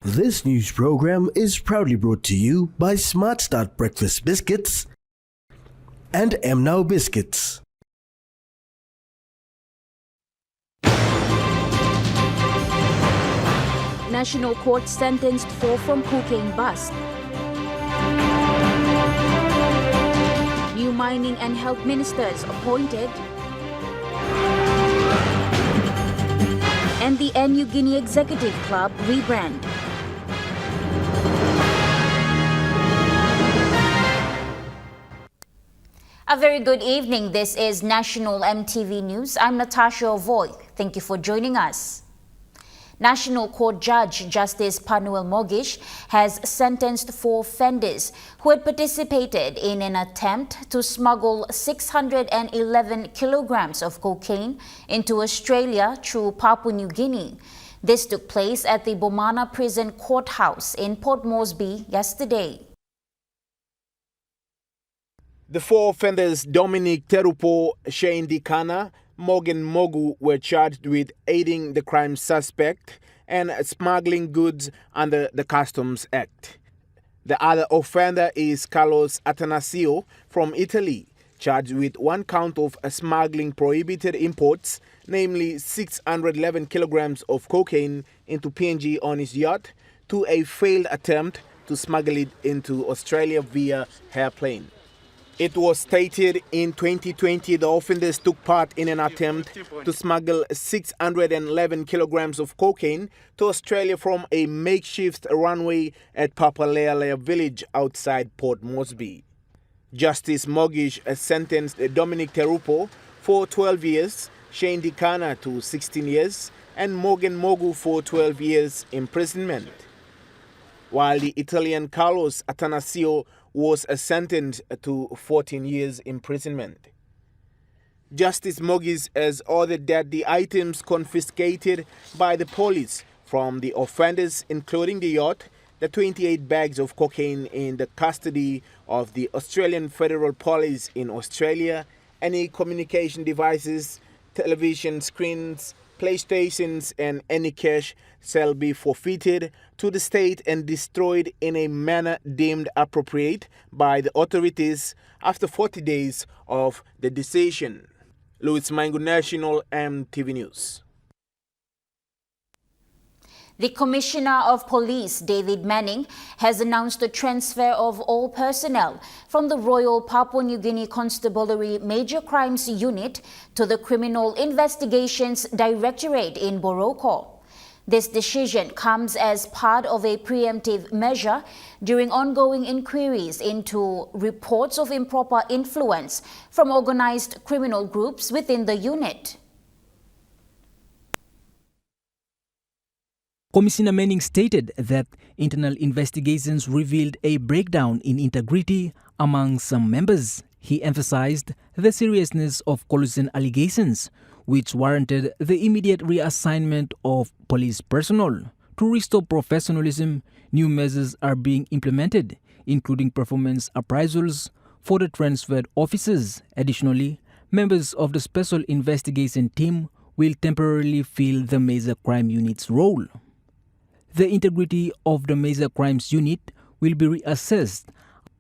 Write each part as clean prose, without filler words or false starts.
This news program is proudly brought to you by Smart Start Breakfast Biscuits and Now Biscuits. National Court sentenced 4 from cocaine bust. New mining and health ministers appointed. And the New Guinea Executive Club rebrand. A very good evening. This is National EMTV News. I'm Natasha Voigt. Thank you for joining us. National Court Judge Justice Panuel Mogish has sentenced 4 offenders who had participated in an attempt to smuggle 611 kilograms of cocaine into Australia through Papua New Guinea. This took place at the Bomana Prison Courthouse in Port Moresby yesterday. The 4 offenders, Dominic Terupo, Shane Dikana, Morgan Mogu, were charged with aiding the crime suspect and smuggling goods under the Customs Act. The other offender is Carlos Atanasio from Italy, charged with 1 count of smuggling prohibited imports, namely 611 kilograms of cocaine into PNG on his yacht, to a failed attempt to smuggle it into Australia via airplane. It was stated in 2020 the offenders took part in an attempt to smuggle 611 kilograms of cocaine to Australia from a makeshift runway at Papalea village outside Port Moresby. Justice Mogish sentenced Dominic Terupo for 12 years, Shane Dikana to 16 years, and Morgan Mogu for 12 years imprisonment, while the Italian Carlos Atanasio was sentenced to 14 years imprisonment. Justice Mogish has ordered that the items confiscated by the police from the offenders, including the yacht, the 28 bags of cocaine in the custody of the Australian Federal Police in Australia, any communication devices, television screens, PlayStations, and any cash shall be forfeited to the state and destroyed in a manner deemed appropriate by the authorities after 40 days of the decision. Louis Mangu, National EMTV News. The Commissioner of Police, David Manning, has announced the transfer of all personnel from the Royal Papua New Guinea Constabulary Major Crimes Unit to the Criminal Investigations Directorate in Boroko. This decision comes as part of a preemptive measure during ongoing inquiries into reports of improper influence from organized criminal groups within the unit. Commissioner Manning stated that internal investigations revealed a breakdown in integrity among some members. He emphasized the seriousness of collusion allegations, which warranted the immediate reassignment of police personnel. To restore professionalism, new measures are being implemented, including performance appraisals for the transferred officers. Additionally, members of the Special Investigation Team will temporarily fill the Major Crime Unit's role. The integrity of the Major Crimes Unit will be reassessed.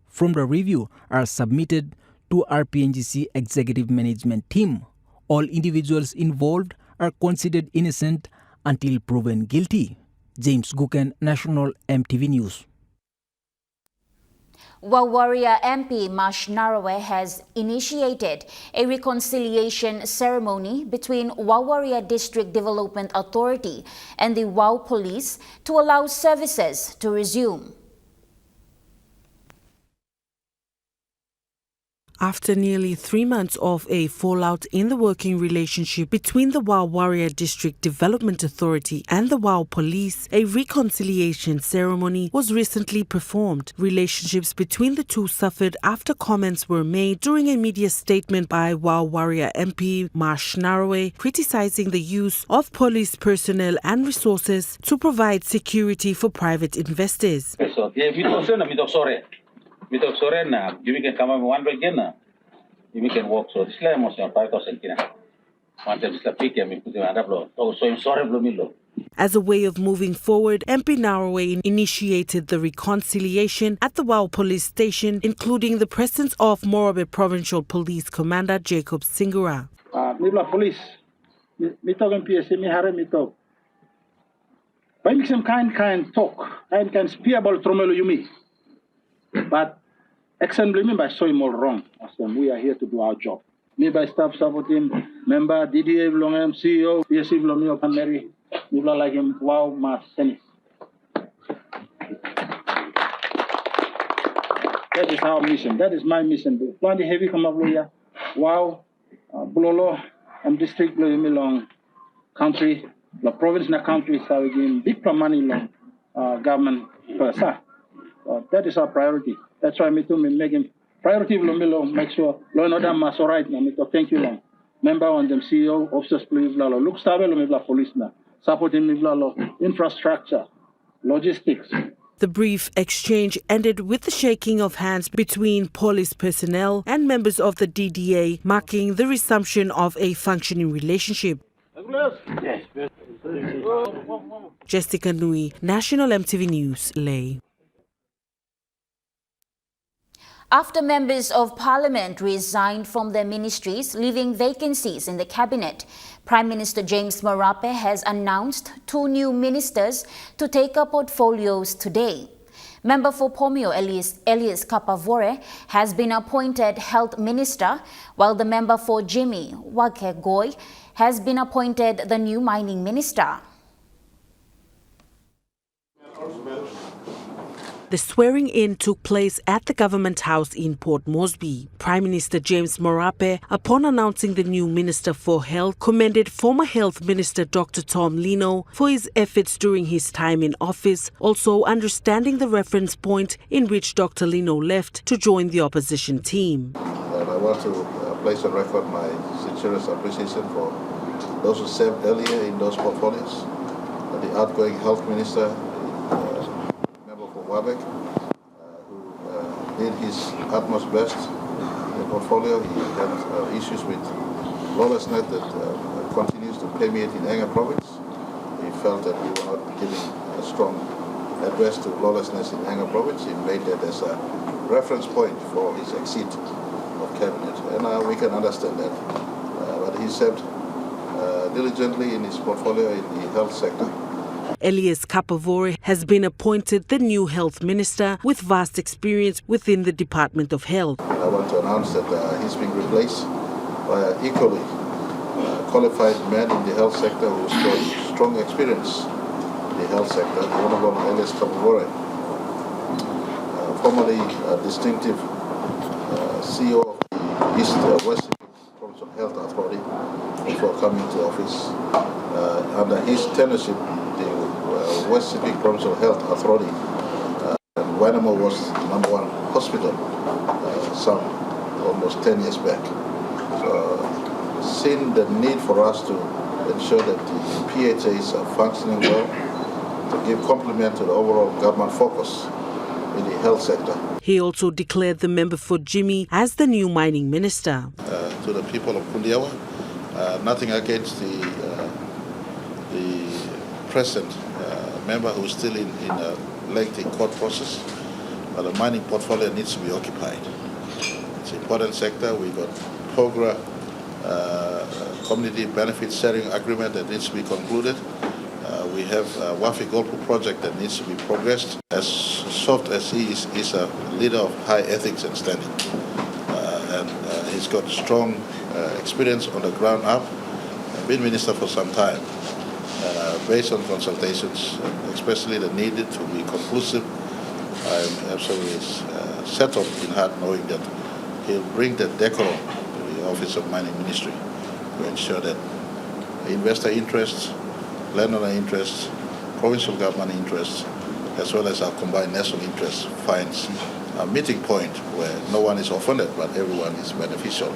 From the review are submitted to RPNGC Executive Management Team. All individuals involved are considered innocent until proven guilty. James Guken, National EMTV News. Wawaria MP Mash Narawe has initiated a reconciliation ceremony between Wawaria District Development Authority and the WOW Police to allow services to resume. After nearly 3 months of a fallout in the working relationship between the Wawaria District Development Authority and the WOW Police, a reconciliation ceremony was recently performed. Relationships between the two suffered after comments were made during a media statement by Wawaria MP Mash Narawe criticizing the use of police personnel and resources to provide security for private investors. Mitok sore na, you can come one weekend na, you can walk so this is almost 5,000 kina. As a way of moving forward, MP Narowe initiated the reconciliation at the WOW police station, including the presence of Morobe Provincial Police Commander Jacob Singura. Mibla police, me talk MPS, me hare me talk. Why make some kind talk, kind spearable tromelo you me. But assembly member saw him all wrong. We are here to do our job. Me by staff supporting member DDA Vlongem CEO, PSC Vlomio Pan Mary, Mibla like him, wow, mas tennis. That is our mission. That is my mission. Plenty heavy come up lawyer. Wow, Bulolo, and district long country, the province na country, so again, big money long government person. That is our priority. That's why me too me making priority long make sure law and order must all right. Me to thank you long. Member on them CEO, officers please look stable me police na supporting me infrastructure, logistics. The brief exchange ended with the shaking of hands between police personnel and members of the DDA, marking the resumption of a functioning relationship. Jessica Nui, National MTV News, Lay. After members of Parliament resigned from their ministries, leaving vacancies in the cabinet, Prime Minister James Marape has announced 2 new ministers to take up portfolios today. Member for Pomio Elias Kapavore has been appointed Health Minister, while the member for Jimmy Wakegoi has been appointed the new Mining Minister. The swearing-in took place at the Government House in Port Moresby. Prime Minister James Marape, upon announcing the new Minister for Health, commended former Health Minister Dr. Tom Lino for his efforts during his time in office, also understanding the reference point in which Dr. Lino left to join the opposition team. And I want to place on record my sincerest appreciation for those who served earlier in those portfolios, the outgoing Health Minister, Wabek, who did his utmost best in the portfolio. He had issues with lawlessness that continues to permeate in Anga province. He felt that we were not giving a strong address to lawlessness in Anga province. He made that as a reference point for his exit of cabinet, and we can understand that. But he served diligently in his portfolio in the health sector. Elias Kapavore has been appointed the new Health Minister with vast experience within the Department of Health. I want to announce that he's being replaced by an equally qualified man in the health sector who's got strong experience in the health sector, the Honorable Elias Kapavore, formerly a distinctive CEO of the East West Provincial Health Authority before coming to office. Under his tenureship, the West Pacific Provincial Health Authority, and Wanamo was the #1 hospital some almost 10 years back. So, seeing the need for us to ensure that the PHAs are functioning well, to give complement to the overall government focus in the health sector. He also declared the member for Jimmy as the new Mining Minister. To the people of Kundiawa, nothing against the present member who is still in a lengthy court process, but the mining portfolio needs to be occupied. It's an important sector. We got POGRA community benefit sharing agreement that needs to be concluded. We have a Wafi Golpu project that needs to be progressed. As soft as he is, he's a leader of high ethics and standing. And he's got strong experience on the ground up, been minister for some time. Based on consultations, especially the needed to be conclusive, I'm absolutely settled in heart knowing that he'll bring that decorum to the Office of Mining Ministry to ensure that investor interests, landowner interests, provincial government interests, as well as our combined national interests finds a meeting point where no one is offended, but everyone is beneficial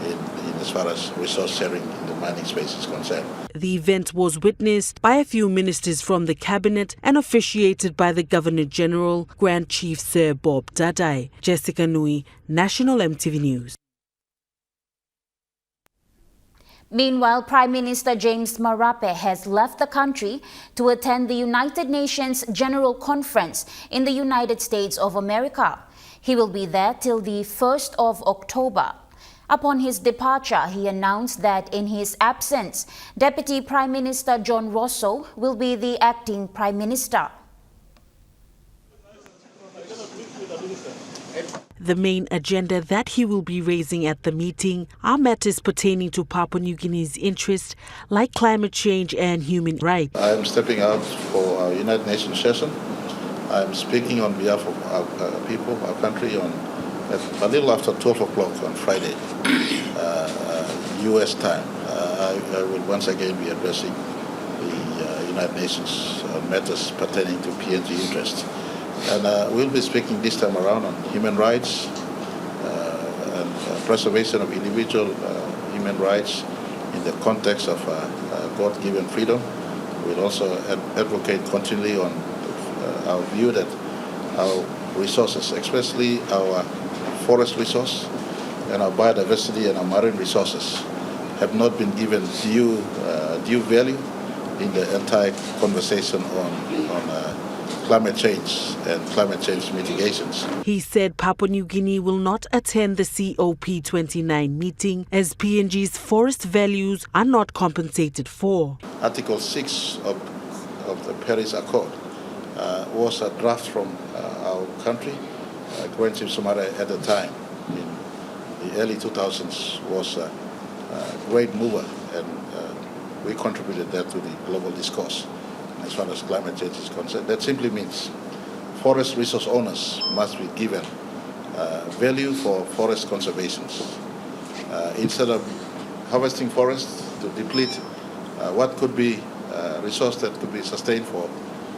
in as far as resource sharing in the mining space is concerned. The event was witnessed by a few ministers from the cabinet and officiated by the Governor-General, Grand Chief Sir Bob Dadai. Jessica Nui, National MTV News. Meanwhile, Prime Minister James Marape has left the country to attend the United Nations General Conference in the United States of America. He will be there till the 1st of October. Upon his departure, he announced that in his absence, Deputy Prime Minister John Rosso will be the acting Prime Minister. The main agenda that he will be raising at the meeting are matters pertaining to Papua New Guinea's interests, like climate change and human rights. I am stepping out for our United Nations session. I am speaking on behalf of our people, our country, on a little after 12 o'clock on Friday, U.S. time. I will once again be addressing the United Nations on matters pertaining to PNG interests. And we'll be speaking this time around on human rights and preservation of individual human rights in the context of God-given freedom. We'll also advocate continually on our view that our resources, especially our forest resource and our biodiversity and our marine resources, have not been given due value in the entire conversation on climate change and climate change mitigations. He said Papua New Guinea will not attend the COP29 meeting as PNG's forest values are not compensated for. Article 6 of the Paris Accord was a draft from our country. Grand Chief Sumare at the time, in the early 2000s, was a great mover, and we contributed that to the global discourse. As far as climate change is concerned, that simply means forest resource owners must be given value for forest conservation. Instead of harvesting forests to deplete what could be a resource that could be sustained for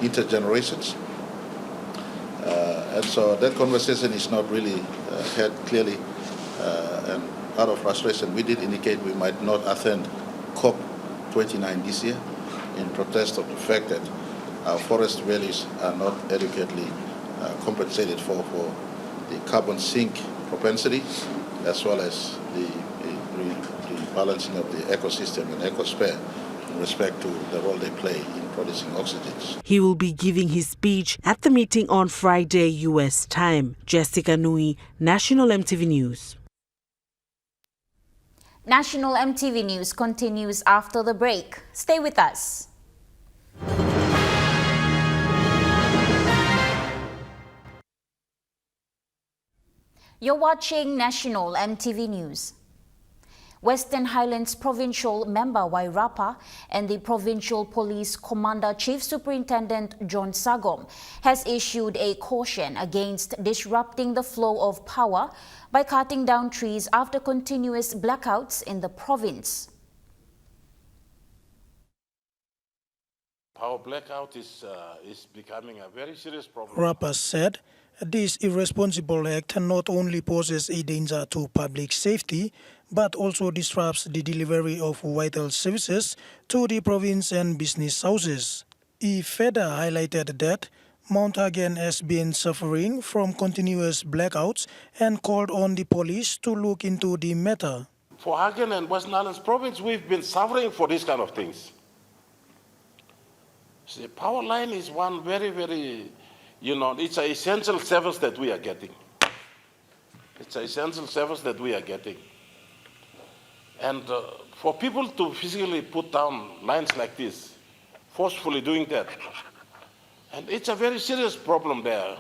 intergenerations. And so that conversation is not really had clearly, and out of frustration, we did indicate we might not attend COP29 this year, in protest of the fact that our forest values are not adequately compensated for the carbon sink propensity, as well as the balancing of the ecosystem and ecosphere in respect to the role they play in producing oxygens. He will be giving his speech at the meeting on Friday, U.S. time. Jessica Nui, National EMTV News. National EMTV News continues after the break. Stay with us. You're watching National EMTV News. Western Highlands Provincial Member Wairapa and the Provincial Police Commander Chief Superintendent John Sagom has issued a caution against disrupting the flow of power by cutting down trees after continuous blackouts in the province. Power blackout is becoming a very serious problem. Rappers said this irresponsible act not only poses a danger to public safety, but also disrupts the delivery of vital services to the province and business houses. He further highlighted that Mount Hagen has been suffering from continuous blackouts and called on the police to look into the matter. For Hagen and Western Highlands Province, we've been suffering for these kind of things. The power line is one very, very, it's an essential service that we are getting. It's an essential service that we are getting. And for people to physically put down lines like this, forcefully doing that, and it's a very serious problem they're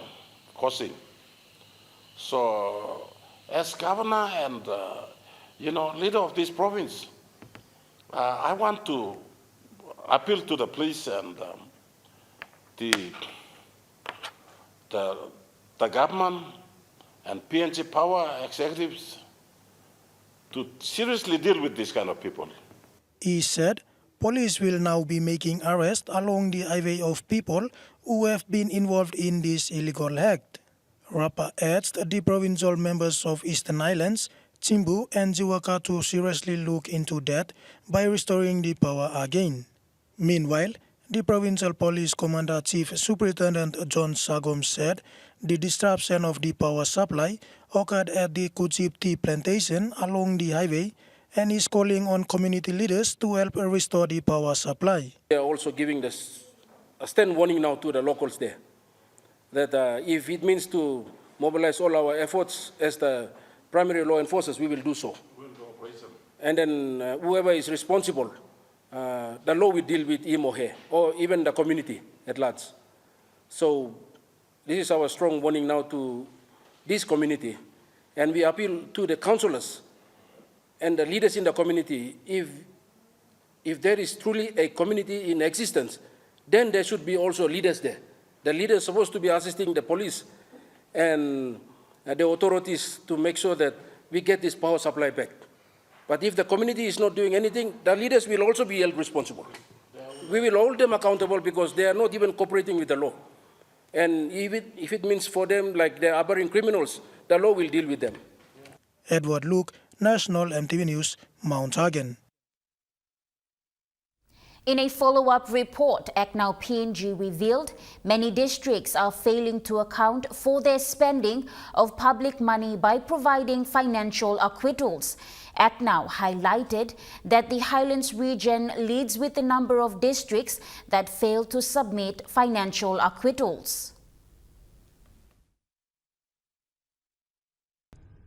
causing. So, as governor and, leader of this province, I want to appeal to the police and the government and PNG power executives to seriously deal with this kind of people. He said police will now be making arrests along the highway of people who have been involved in this illegal act. Rapa urged the provincial members of Eastern Highlands, Chimbu and Jiwaka to seriously look into that by restoring the power again. Meanwhile, the Provincial Police Commander Chief Superintendent John Sagom said the disruption of the power supply occurred at the Kuchip tea plantation along the highway and is calling on community leaders to help restore the power supply. They are also giving this a stern warning now to the locals there, that if it means to mobilize all our efforts as the primary law enforcers, we will do so. And then whoever is responsible, the law will deal with him or her, or even the community at large. So this is our strong warning now to this community. And we appeal to the councillors and the leaders in the community, if there is truly a community in existence, then there should be also leaders there. The leaders are supposed to be assisting the police and the authorities to make sure that we get this power supply back. But if the community is not doing anything, the leaders will also be held responsible. We will hold them accountable because they are not even cooperating with the law. And if it means for them like they are harboring criminals, the law will deal with them. Edward Luke, National EMTV News, Mount Hagen. In a follow-up report, ACNOW PNG revealed many districts are failing to account for their spending of public money by providing financial acquittals. ACNOW highlighted that the Highlands region leads with the number of districts that fail to submit financial acquittals.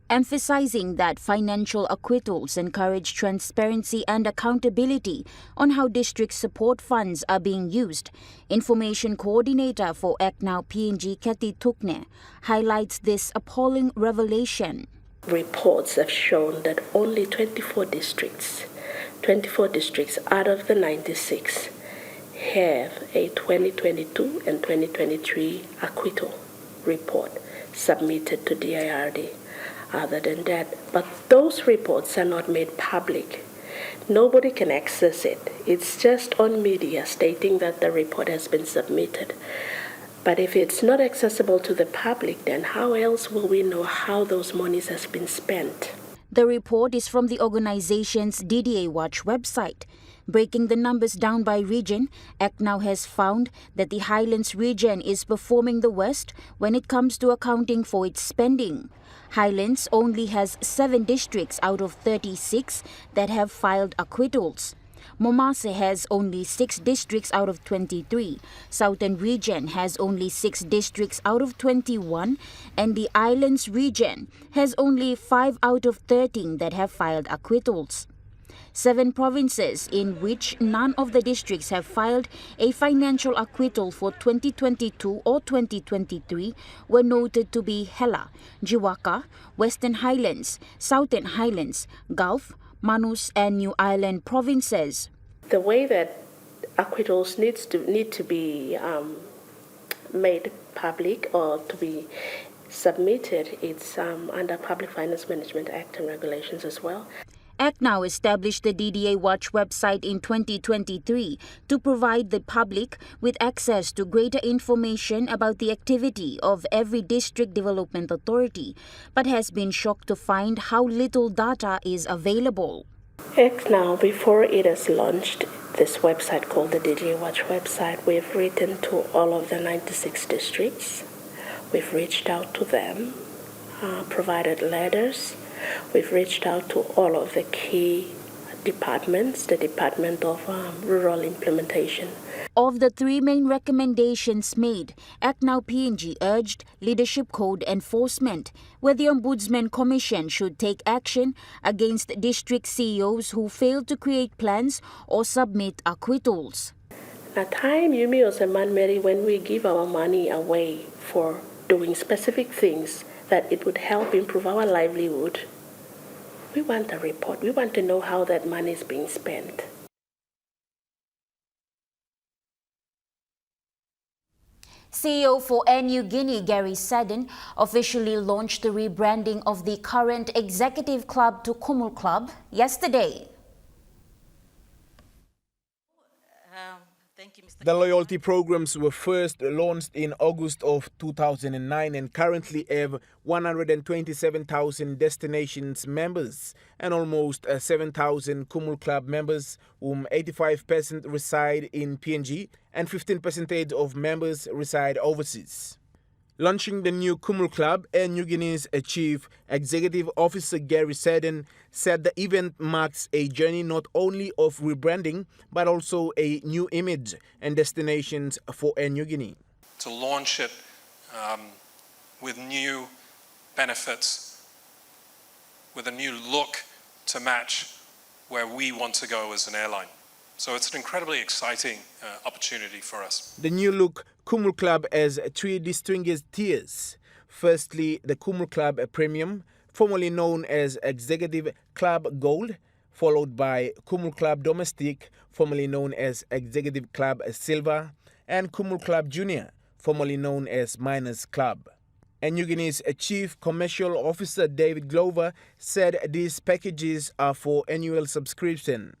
Emphasizing that financial acquittals encourage transparency and accountability on how district support funds are being used, Information Coordinator for ACNOW PNG Kathy Tukne highlights this appalling revelation. Reports have shown that only 24 districts out of the 96 have a 2022 and 2023 acquittal report submitted to DIRD. Other than that, but those reports are not made public. Nobody can access it. It's just on media stating that the report has been submitted. But if it's not accessible to the public, then how else will we know how those monies has been spent? The report is from the organization's DDA Watch website. Breaking the numbers down by region, ACNOW has found that the Highlands region is performing the worst when it comes to accounting for its spending. Highlands only has 7 districts out of 36 that have filed acquittals. Momase has only 6 districts out of 23, Southern Region has only 6 districts out of 21, and the Islands Region has only 5 out of 13 that have filed acquittals. 7 provinces in which none of the districts have filed a financial acquittal for 2022 or 2023 were noted to be Hela, Jiwaka, Western Highlands, Southern Highlands, Gulf, Manus and New Ireland provinces. The way that acquittals need to be made public or to be submitted, it's under Public Finance Management Act and regulations as well. ACNOW established the DDA Watch website in 2023 to provide the public with access to greater information about the activity of every district development authority, but has been shocked to find how little data is available. ACNOW, before it has launched this website called the DDA Watch website, we've written to all of the 96 districts. We've reached out to them, provided letters. We've reached out to all of the key departments, the Department of Rural Implementation. Of the 3 main recommendations made, ACNOW PNG urged leadership code enforcement, where the Ombudsman Commission should take action against district CEOs who fail to create plans or submit acquittals. At time, Yumi was a man, Mary, when we give our money away for doing specific things that it would help improve our livelihood. We want a report. We want to know how that money is being spent. CEO for Air Niugini, Gary Seddon, officially launched the rebranding of the current executive club to Kumul Club yesterday. The loyalty programs were first launched in August of 2009 and currently have 127,000 destinations members and almost 7,000 Kumul Club members, whom 85% reside in PNG and 15% of members reside overseas. Launching the new Kumul Club, Air New Guinea's Chief Executive Officer Gary Seddon said the event marks a journey not only of rebranding but also a new image and destinations for Air New Guinea. To launch it with new benefits, with a new look to match where we want to go as an airline. So it's an incredibly exciting opportunity for us. The new look Kumul Club has three distinguished tiers. Firstly, the Kumul Club Premium, formerly known as Executive Club Gold, followed by Kumul Club Domestic, formerly known as Executive Club Silver, and Kumul Club Junior, formerly known as Miners Club. And New Guinea's Chief Commercial Officer David Glover said these packages are for annual subscription.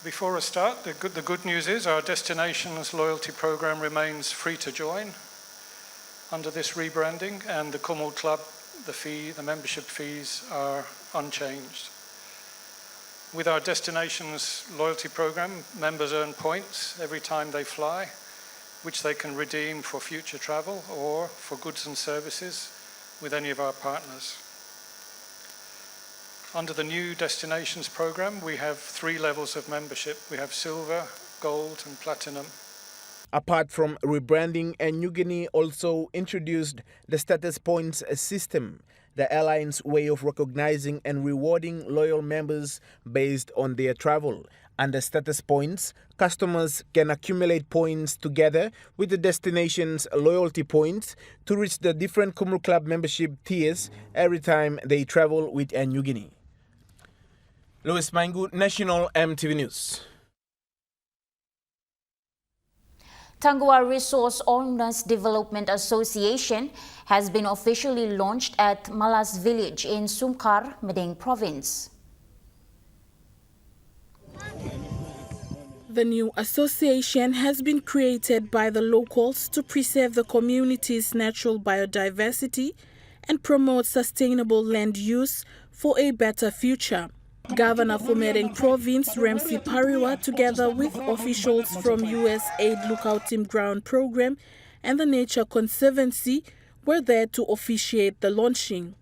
Before I start, the good news is our Destinations loyalty program remains free to join under this rebranding, and the Kumul Club, the membership fees are unchanged. With our Destinations loyalty program, members earn points every time they fly, which they can redeem for future travel or for goods and services with any of our partners. Under the new Destinations program, we have 3 levels of membership. We have Silver, Gold and Platinum. Apart from rebranding, Air New Guinea also introduced the status points system, the airline's way of recognizing and rewarding loyal members based on their travel. Under status points, customers can accumulate points together with the destination's loyalty points to reach the different Kumul Club membership tiers every time they travel with Air New Guinea. Louis Mangu, National EMTV News. Tanguar Resource Owners Development Association has been officially launched at Malas Village in Sumkar, Medang Province. The new association has been created by the locals to preserve the community's natural biodiversity and promote sustainable land use for a better future. Governor for Medang Province, Ramsey Pariwa, together with officials from USAID Lookout Team Ground Program and the Nature Conservancy, were there to officiate the launching.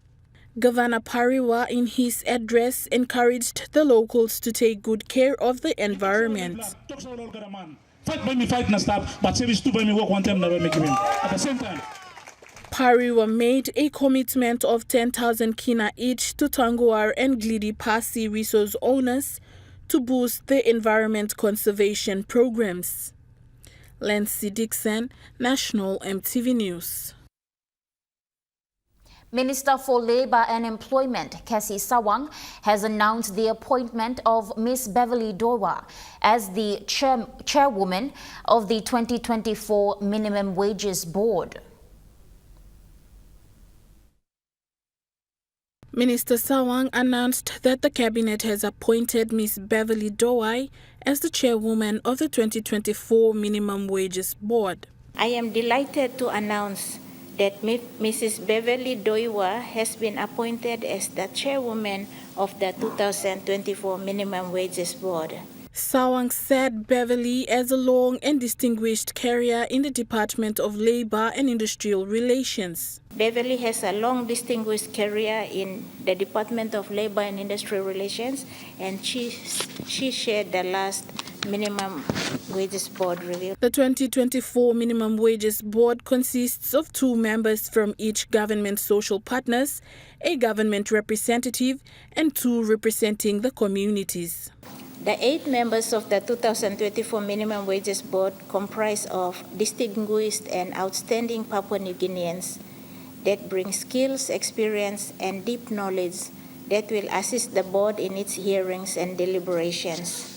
Governor Pariwa, in his address, encouraged the locals to take good care of the environment. Pariwa made a commitment of 10,000 kina each to Tanguar and Glidi Pasi resource owners to boost the environment conservation programs. Lancy Dixon, National EMTV News. Minister for Labour and Employment, Cassie Sawang, has announced the appointment of Ms. Beverly Dowa as the chairwoman of the 2024 Minimum Wages Board. Minister Sawang announced that the cabinet has appointed Ms. Beverly Dowa as the chairwoman of the 2024 Minimum Wages Board. I am delighted to announce that Mrs. Beverly Doiwa has been appointed as the chairwoman of the 2024 Minimum Wages Board. Sawang said Beverly has a long and distinguished career in the Department of Labour and Industrial Relations. Beverly has a long distinguished career in the Department of Labour and Industrial Relations, and she chaired the last Minimum Wages Board review. The 2024 Minimum Wages Board consists of 2 members from each government social partners, a government representative, and 2 representing the communities. The 8 members of the 2024 Minimum Wages Board comprise of distinguished and outstanding Papua New Guineans that bring skills, experience, and deep knowledge that will assist the board in its hearings and deliberations.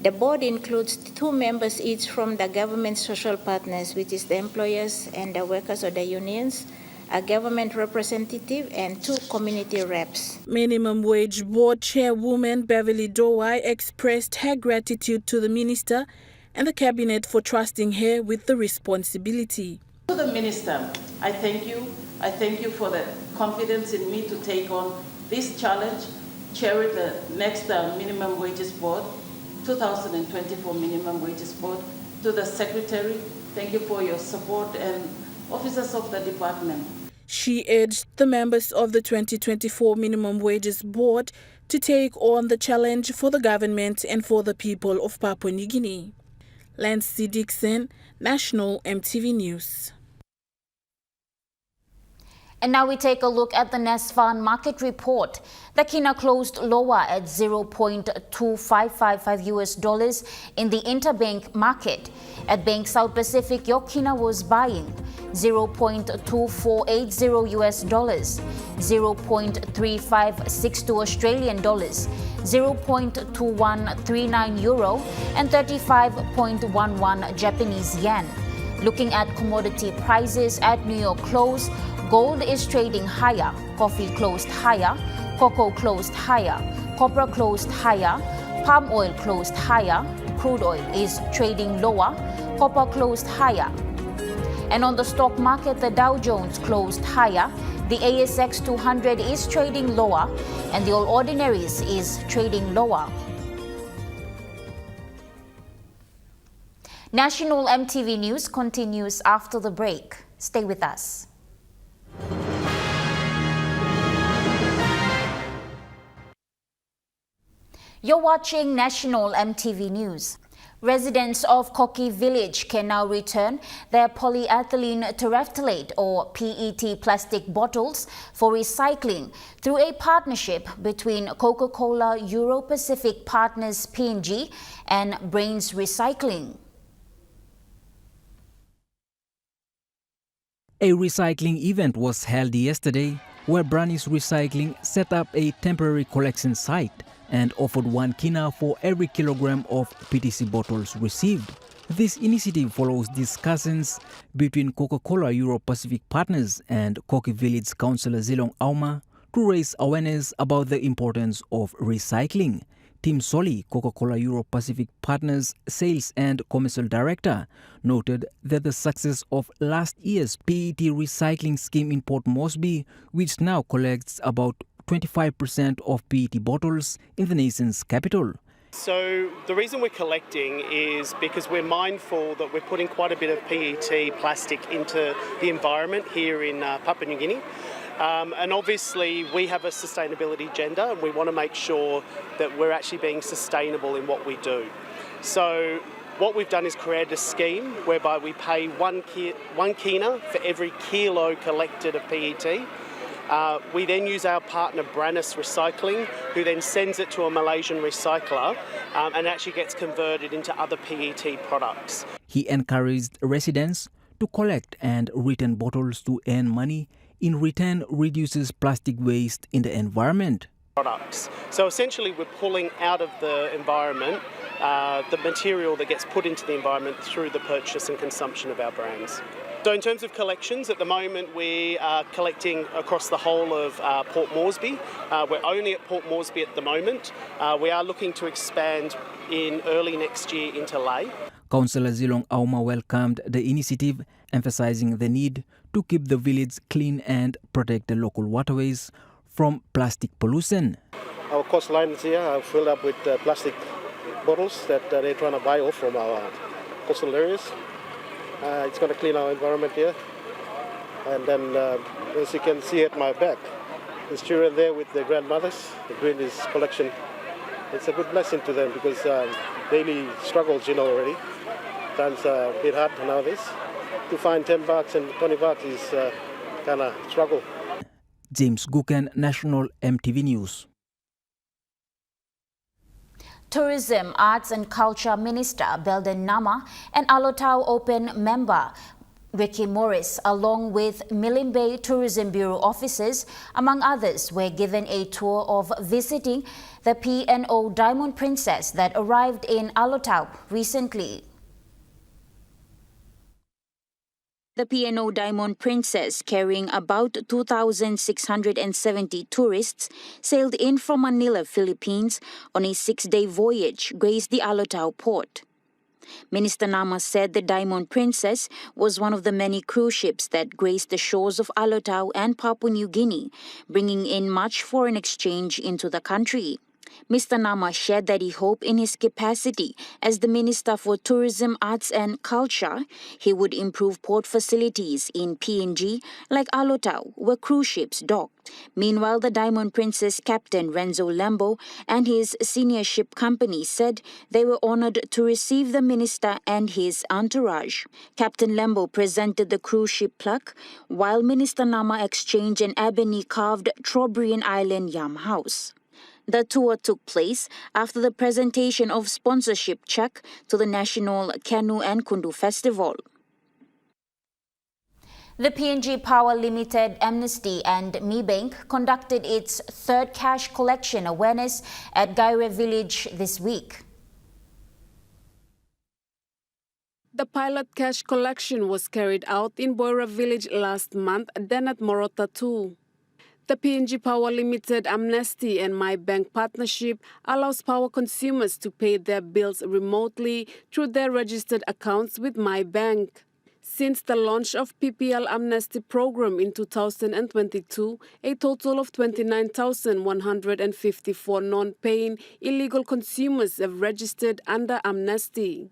The board includes 2 members each from the government social partners, which is the employers and the workers of the unions, a government representative, and 2 community reps. Minimum Wage Board Chairwoman Beverly Dowa expressed her gratitude to the minister and the cabinet for trusting her with the responsibility. To the minister, I thank you. I thank you for the confidence in me to take on this challenge, chair the next Minimum Wages Board, 2024 Minimum Wages Board. To the Secretary, thank you for your support and officers of the department. She urged the members of the 2024 Minimum Wages Board to take on the challenge for the government and for the people of Papua New Guinea. Lance C. Dixon, National EMTV News. And now we take a look at the Nesvan market report. The kina closed lower at $0.2555 in the interbank market. At Bank South Pacific, your kina was buying $0.2480, $0.3562 Australian dollars, €0.2139 euro, and 35.11 Japanese yen. Looking at commodity prices at New York close, gold is trading higher, coffee closed higher, cocoa closed higher, copper closed higher, palm oil closed higher, crude oil is trading lower, copper closed higher. And on the stock market, the Dow Jones closed higher, the ASX 200 is trading lower, and the All Ordinaries is trading lower. National EMTV News continues after the break. Stay with us. You're watching National EMTV News. Residents of Koki Village can now return their polyethylene terephthalate or PET plastic bottles for recycling through a partnership between Coca-Cola Euro-Pacific Partners PNG and Brains Recycling. A recycling event was held yesterday where Branis Recycling set up a temporary collection site and offered 1 kina for every kilogram of PET bottles received. This initiative follows discussions between Coca-Cola Euro-Pacific Partners and Koki Village Councillor Zilong Auma to raise awareness about the importance of recycling. Tim Soli, Coca-Cola Euro-Pacific Partners Sales and Commercial Director, noted that the success of last year's PET recycling scheme in Port Moresby, which now collects about 25% of PET bottles in the nation's capital. So the reason we're collecting is because we're mindful that we're putting quite a bit of PET plastic into the environment here in Papua New Guinea. And obviously we have a sustainability agenda and we want to make sure that we're actually being sustainable in what we do. So what we've done is create a scheme whereby we pay one kina for every kilo collected of PET. We then use our partner Branis Recycling, who then sends it to a Malaysian recycler and actually gets converted into other PET products. He encouraged residents to collect and return bottles to earn money. In return, reduces plastic waste in the environment. Products. So essentially we're pulling out of the environment the material that gets put into the environment through the purchase and consumption of our brands. So in terms of collections, at the moment we are collecting across the whole of Port Moresby. We're only at Port Moresby at the moment. We are looking to expand in early next year into Lae. Councillor Zilong Auma welcomed the initiative, emphasizing the need to keep the village clean and protect the local waterways from plastic pollution. Our coastlines here are filled up with plastic bottles that they're trying to buy off from our coastal areas. It's going to clean our environment here. And then, as you can see at my back, there's children there with their grandmothers doing this collection. It's a good blessing to them because daily struggles, already. Times are a bit hard nowadays. To find $10 and $20 is kind of struggle. James Guken, National EMTV News. Tourism, Arts and Culture Minister Belden Nama and Alotau Open member Ricky Morris, along with Milne Bay Tourism Bureau officers, among others, were given a tour of visiting the P&O Diamond Princess that arrived in Alotau recently. The P&O Diamond Princess, carrying about 2,670 tourists, sailed in from Manila, Philippines on a 6-day voyage, graced the Alotau port. Minister Nama said the Diamond Princess was one of the many cruise ships that graced the shores of Alotau and Papua New Guinea, bringing in much foreign exchange into the country. Mr. Nama shared that he hoped in his capacity as the Minister for Tourism, Arts and Culture, he would improve port facilities in PNG like Alotau, where cruise ships dock. Meanwhile, the Diamond Princess captain Renzo Lambo and his senior ship company said they were honored to receive the minister and his entourage. Captain Lambo presented the cruise ship plaque, while Minister Nama exchanged an ebony-carved Trobriand Island yam house. The tour took place after the presentation of sponsorship check to the National Canoe and Kundu Festival. The PNG Power Limited, Amnesty and MeBank conducted its third cash collection awareness at Gaire Village this week. The pilot cash collection was carried out in Boira Village last month, then at Morota too. The PNG Power Limited Amnesty and MyBank partnership allows power consumers to pay their bills remotely through their registered accounts with MyBank. Since the launch of PPL Amnesty program in 2022, a total of 29,154 non-paying illegal consumers have registered under Amnesty.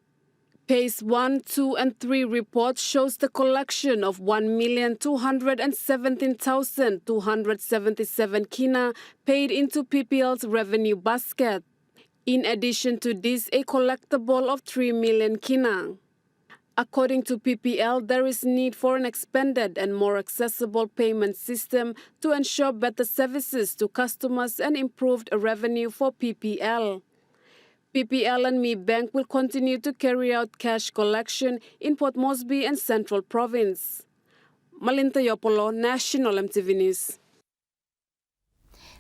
Phase 1, 2 and 3 report shows the collection of 1,217,277 kina paid into PPL's revenue basket. In addition to this, a collectible of 3 million kina. According to PPL, there is need for an expanded and more accessible payment system to ensure better services to customers and improved revenue for PPL. PPL and MeBank will continue to carry out cash collection in Port Moresby and Central Province. Malinta Yopolo, National EMTV News.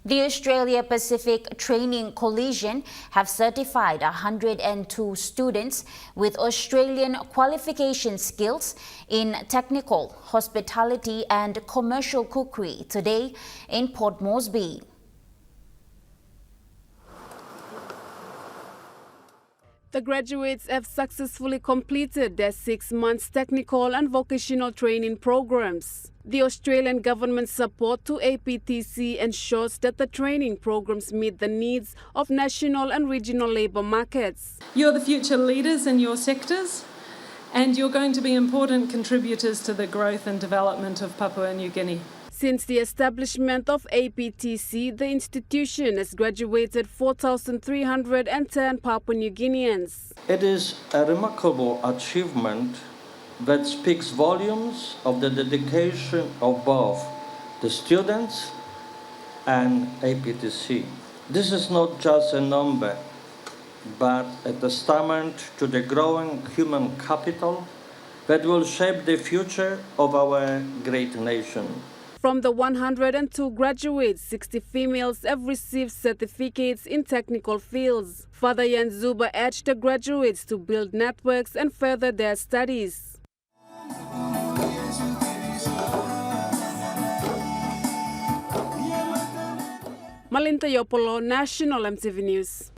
The Australia Pacific Training Coalition have certified 102 students with Australian qualification skills in technical, hospitality and commercial cookery today in Port Moresby. The graduates have successfully completed their 6 months technical and vocational training programs. The Australian government's support to APTC ensures that the training programs meet the needs of national and regional labour markets. You're the future leaders in your sectors, and you're going to be important contributors to the growth and development of Papua New Guinea. Since the establishment of APTC, the institution has graduated 4,310 Papua New Guineans. It is a remarkable achievement that speaks volumes of the dedication of both the students and APTC. This is not just a number, but a testament to the growing human capital that will shape the future of our great nation. From the 102 graduates, 60 females have received certificates in technical fields. Father Yan Zuba urged the graduates to build networks and further their studies. Malinta Yopolo, National EMTV News.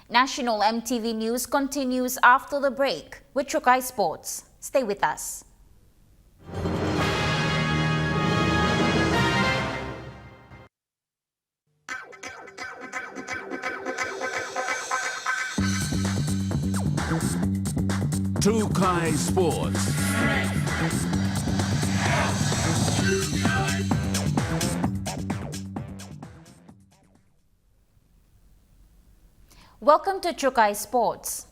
National EMTV News continues after the break with Trukai Sports. Stay with us. Trukai Sports. Welcome to Trukai Sports.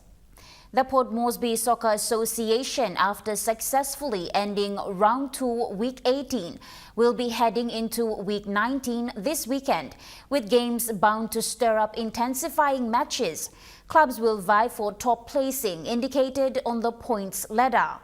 The Port Moresby Soccer Association, after successfully ending Round 2, Week 18, will be heading into Week 19 this weekend, with games bound to stir up intensifying matches. Clubs will vie for top placing, indicated on the points ladder.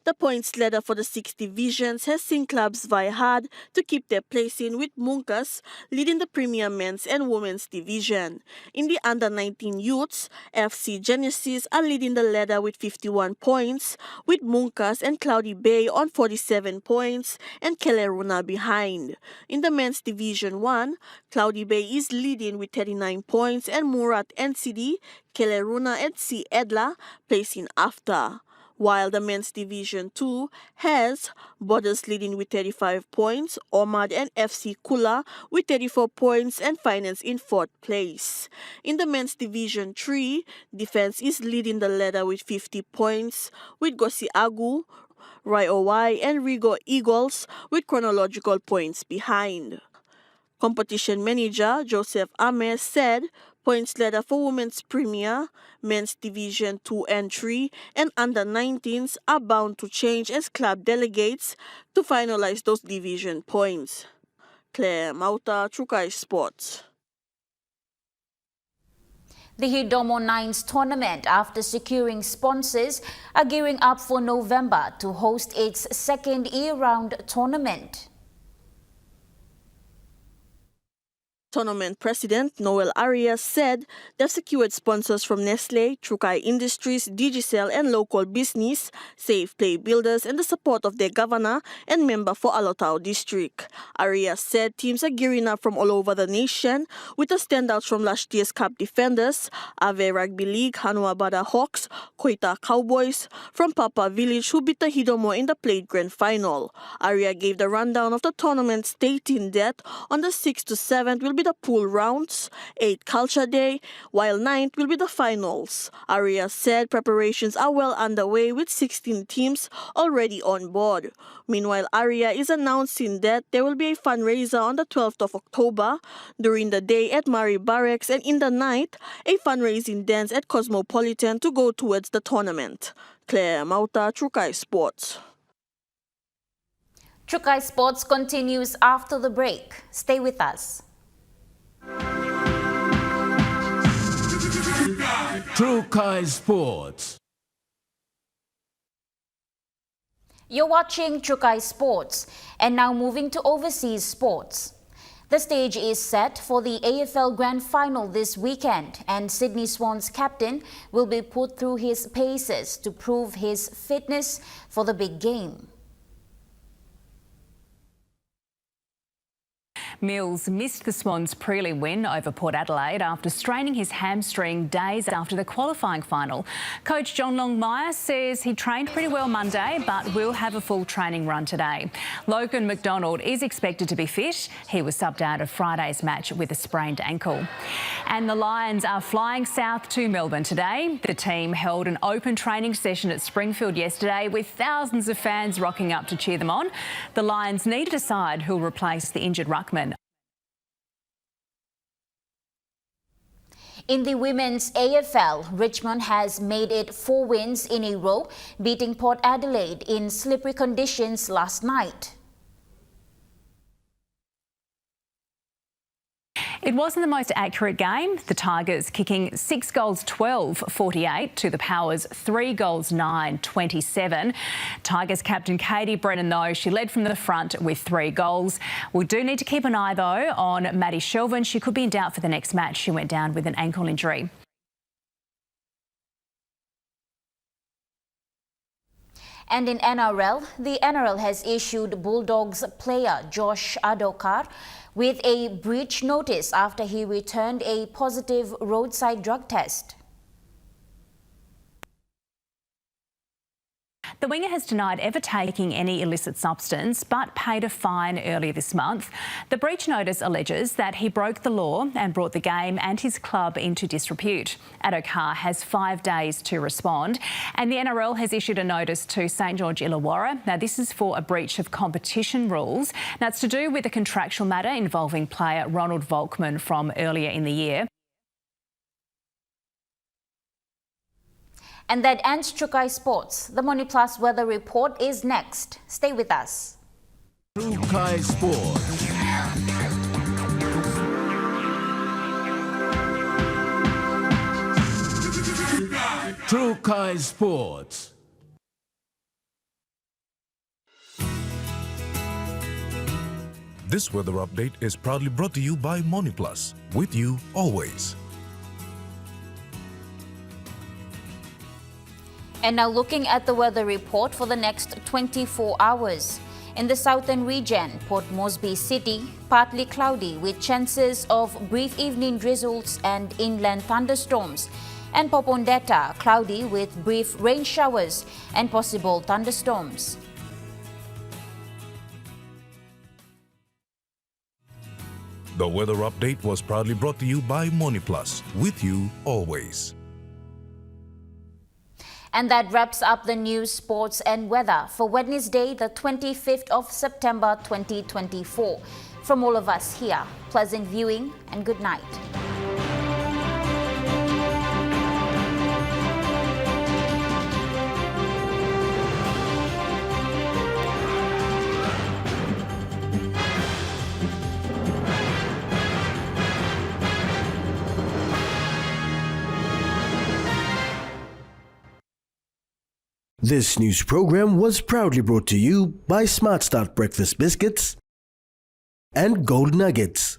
The points ladder for the 6 divisions has seen clubs vie hard to keep their placing, with Munkas leading the Premier Men's and Women's division. In the Under-19 youths, FC Genesis are leading the ladder with 51 points, with Munkas and Cloudy Bay on 47 points and Keleruna behind. In the Men's Division 1, Cloudy Bay is leading with 39 points and Murat NCD, Keleruna and C. Edla placing after. while the men's Division 2 has Borders leading with 35 points, Omad and FC Kula with 34 points, and Finance in 4th place. In the men's Division 3, Defense is leading the ladder with 50 points, with Gosi Agu, Rai Owai, and Rigo Eagles with chronological points behind. Competition manager Joseph Ames said points ladder for Women's Premier, Men's Division 2 and 3, and Under-19s are bound to change as club delegates to finalize those division points. Claire Mauta, Trukai Sports. The Hidomo Nines tournament, after securing sponsors, are gearing up for November to host its second year-round tournament. Tournament President Noel Arias said they've secured sponsors from Nestle, Trukai Industries, Digicel, and local business, Safe Play Builders, and the support of their governor and member for Alotau District. Arias said teams are gearing up from all over the nation, with the standouts from last year's Cup defenders, Ave Rugby League, Hanuabada Hawks, Koita Cowboys, from Papa Village, who beat the Hidomo in the plate grand final. Arias gave the rundown of the tournament, stating that on the 6th to 7th will be the pool rounds, 8th Culture Day, while 9th will be the finals. Arias said preparations are well underway with 16 teams already on board. Meanwhile, Arias is announcing that there will be a fundraiser on the 12th of October, during the day at Mari Barracks, and in the night, a fundraising dance at Cosmopolitan to go towards the tournament. Claire Mauta, Trukai Sports. Trukai Sports continues after the break. Stay with us. Trukai Sports. You're watching Trukai Sports, and now moving to overseas sports. The stage is set for the AFL Grand Final this weekend, and Sydney Swans captain will be put through his paces to prove his fitness for the big game. Mills missed the Swans' prelim win over Port Adelaide after straining his hamstring days after the qualifying final. Coach John Longmire says he trained pretty well Monday but will have a full training run today. Logan McDonald is expected to be fit. He was subbed out of Friday's match with a sprained ankle. And the Lions are flying south to Melbourne today. The team held an open training session at Springfield yesterday with thousands of fans rocking up to cheer them on. The Lions need to decide who'll replace the injured ruckman. In the women's AFL, Richmond has made it 4 wins in a row, beating Port Adelaide in slippery conditions last night. It wasn't the most accurate game. The Tigers kicking 6 goals 12-48 to the Powers 3 goals 9-27. Tigers captain Katie Brennan, though, she led from the front with 3 goals. We do need to keep an eye, though, on Maddie Shelvin. She could be in doubt for the next match. She went down with an ankle injury. And in NRL, the NRL has issued Bulldogs player Josh Adokar with a breach notice after he returned a positive roadside drug test. The winger has denied ever taking any illicit substance but paid a fine earlier this month. The breach notice alleges that he broke the law and brought the game and his club into disrepute. Adokar has 5 days to respond, and the NRL has issued a notice to St George Illawarra. Now, this is for a breach of competition rules. Now, it's to do with a contractual matter involving player Ronald Volkman from earlier in the year. And that ends Trukai Sports. The Money Plus weather report is next. Stay with us. Trukai Sports. Trukai Sports. This weather update is proudly brought to you by Money Plus. With you always. And now looking at the weather report for the next 24 hours. In the southern region, Port Moresby City, partly cloudy with chances of brief evening drizzles and inland thunderstorms. And Popondetta, cloudy with brief rain showers and possible thunderstorms. The weather update was proudly brought to you by MoneyPlus, with you always. And that wraps up the news, sports and weather for Wednesday, the 25th of September 2024. From all of us here, pleasant viewing and good night. This news program was proudly brought to you by Smart Start Breakfast Biscuits and Gold Nuggets.